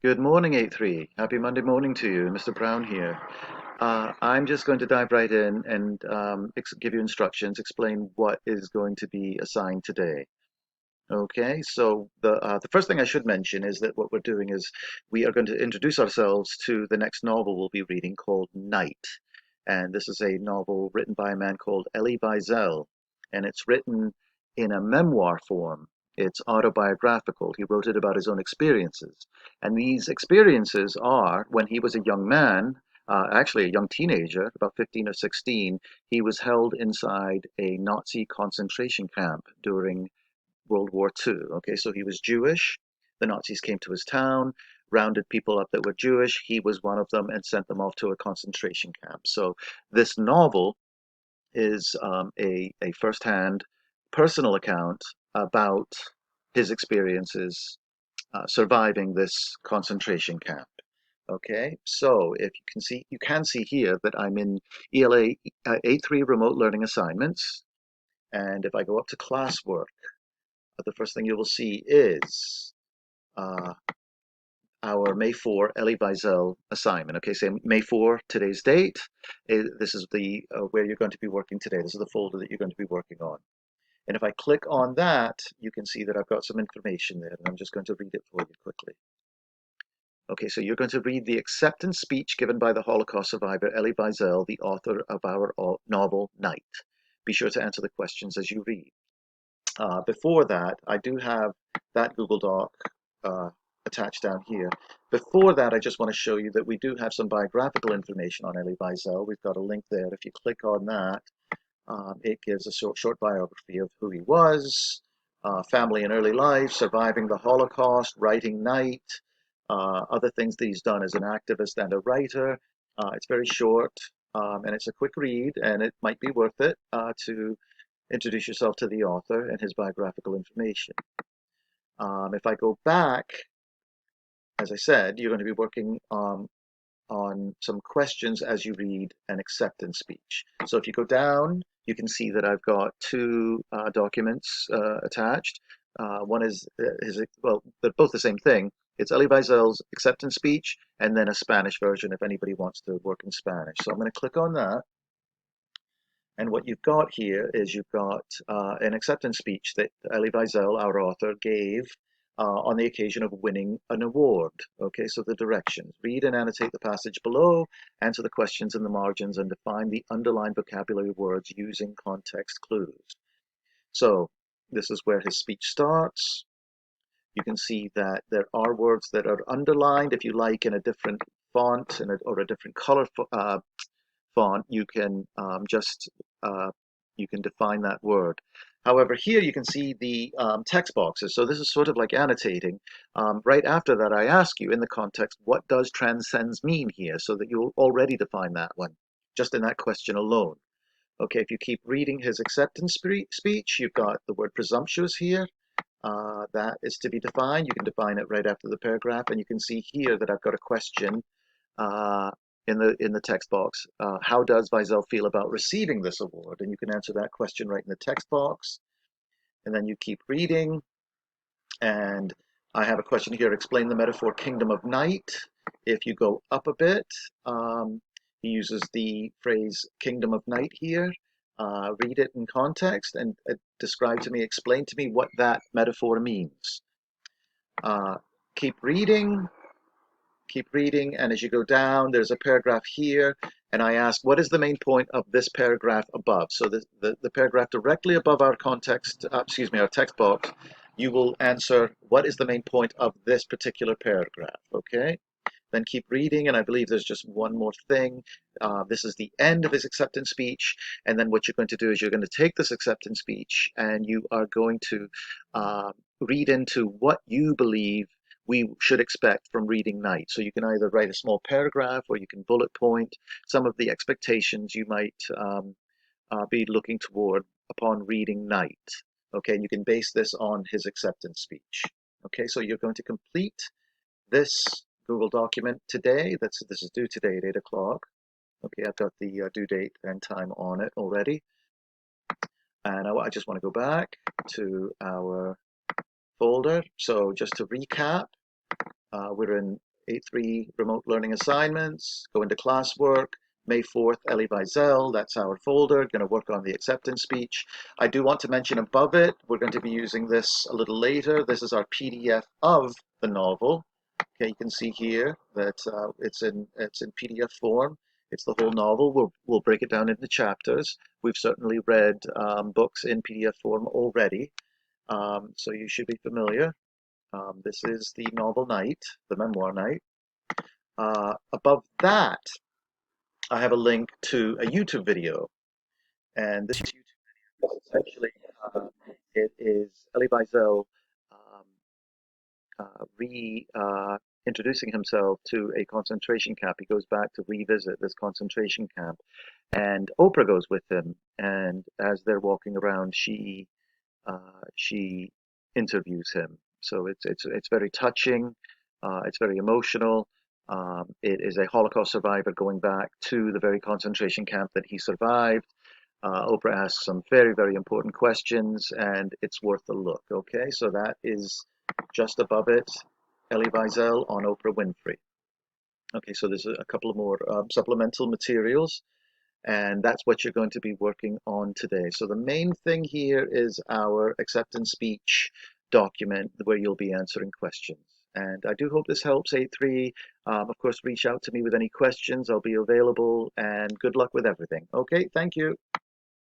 Good morning, 8-3. Happy Monday morning to you. Mr. Brown here. I'm just going to dive right in and give you instructions, explain what is going to be assigned today. Okay, so the first thing I should mention is that what we're doing is we are going to introduce ourselves to the next novel we'll be reading called Night. And this is a novel written by a man called Elie Wiesel, and it's written in a memoir form. It's autobiographical. He wrote it about his own experiences. And these experiences are when he was a young man, actually a young teenager, about 15 or 16, he was held inside a Nazi concentration camp during World War II. Okay, so he was Jewish. The Nazis came to his town, rounded people up that were Jewish. He was one of them and sent them off to a concentration camp. So this novel is a firsthand personal account about his experiences surviving this concentration camp. Okay, so if you can see here that I'm in ELA 8.3 remote learning assignments. And if I go up to classwork, the first thing you will see is uh, our May 4 Elie Wiesel assignment. Okay, so May 4, today's date. This is the where you're going to be working today. This is the folder that you're going to be working on. And if I click on that, you can see that I've got some information there, and I'm just going to read it for you quickly. Okay, so you're going to read the acceptance speech given by the Holocaust survivor Elie Wiesel, the author of our novel Night. Be sure to answer the questions as you read. Before that, I do have that Google Doc attached down here. Before that, I just want to show you that we do have some biographical information on Elie Wiesel. We've got a link there. If you click on that, it gives a short biography of who he was, family and early life, surviving the Holocaust, writing Night, other things that he's done as an activist and a writer. It's very short, and it's a quick read, and it might be worth it to introduce yourself to the author and his biographical information. If I go back, as I said, you're going to be working on some questions as you read an acceptance speech. So if you go down, you can see that I've got two documents attached. One is well, they're both the same thing. It's Elie Wiesel's acceptance speech and then a Spanish version if anybody wants to work in Spanish. So I'm going to click on that. And what you've got here is you've got an acceptance speech that Elie Wiesel, our author, gave on the occasion of winning an award. Okay, so the directions. Read and annotate the passage below, answer the questions in the margins, and define the underlined vocabulary words using context clues. So this is where his speech starts. You can see that there are words that are underlined. If you like, in a different font or a different color font, you can you can define that word. However, here you can see the text boxes. So this is sort of like annotating. Right after that, I ask you in the context, what does transcends mean here? So that you'll already define that one, just in that question alone. Okay, if you keep reading his acceptance speech, you've got the word presumptuous here. That is to be defined. You can define it right after the paragraph, and you can see here that I've got a question uh, in the text box. How does Wiesel feel about receiving this award? And you can answer that question right in the text box. And then you keep reading. And I have a question here. Explain the metaphor kingdom of night. If you go up a bit, he uses the phrase kingdom of night here. Read it in context and describe to me, explain to me what that metaphor means. Uh, keep reading. Keep reading, and as you go down, there's a paragraph here, and I ask, what is the main point of this paragraph above? So the paragraph directly above our context, excuse me, our text box, you will answer, what is the main point of this particular paragraph, okay? Then keep reading, and I believe there's just one more thing. This is the end of his acceptance speech, and then what you're going to do is you're going to take this acceptance speech, and you are going to read into what you believe we should expect from reading Night. So you can either write a small paragraph or you can bullet point some of the expectations you might be looking toward upon reading Night. Okay, and you can base this on his acceptance speech. Okay, so you're going to complete this Google document today. This is due today at 8 o'clock. Okay, I've got the due date and time on it already. And I just want to go back to our folder. So just to recap, we're in 8.3 remote learning assignments, go into classwork. May 4th, Elie Wiesel, that's our folder, going to work on the acceptance speech. I do want to mention above it, we're going to be using this a little later. This is our PDF of the novel. Okay, you can see here that it's in PDF form. It's the whole novel. We'll break it down into chapters. We've certainly read books in PDF form already, so you should be familiar. This is the novel Night, the memoir Night. Above that, I have a link to a YouTube video, and this YouTube video is essentially it is Elie Wiesel um, introducing himself to a concentration camp. He goes back to revisit this concentration camp, and Oprah goes with him. And as they're walking around, she interviews him. So it's very touching. It's very emotional. It is a Holocaust survivor going back to the very concentration camp that he survived. Oprah asks some very important questions, and it's worth a look. Okay, so that is just above it, Elie Wiesel on Oprah Winfrey. Okay, so there's a couple of more supplemental materials, and that's what you're going to be working on today. So the main thing here is our acceptance speech document where you'll be answering questions. And I do hope this helps, 8.3. Of course, reach out to me with any questions. I'll be available, and good luck with everything. Okay, thank you.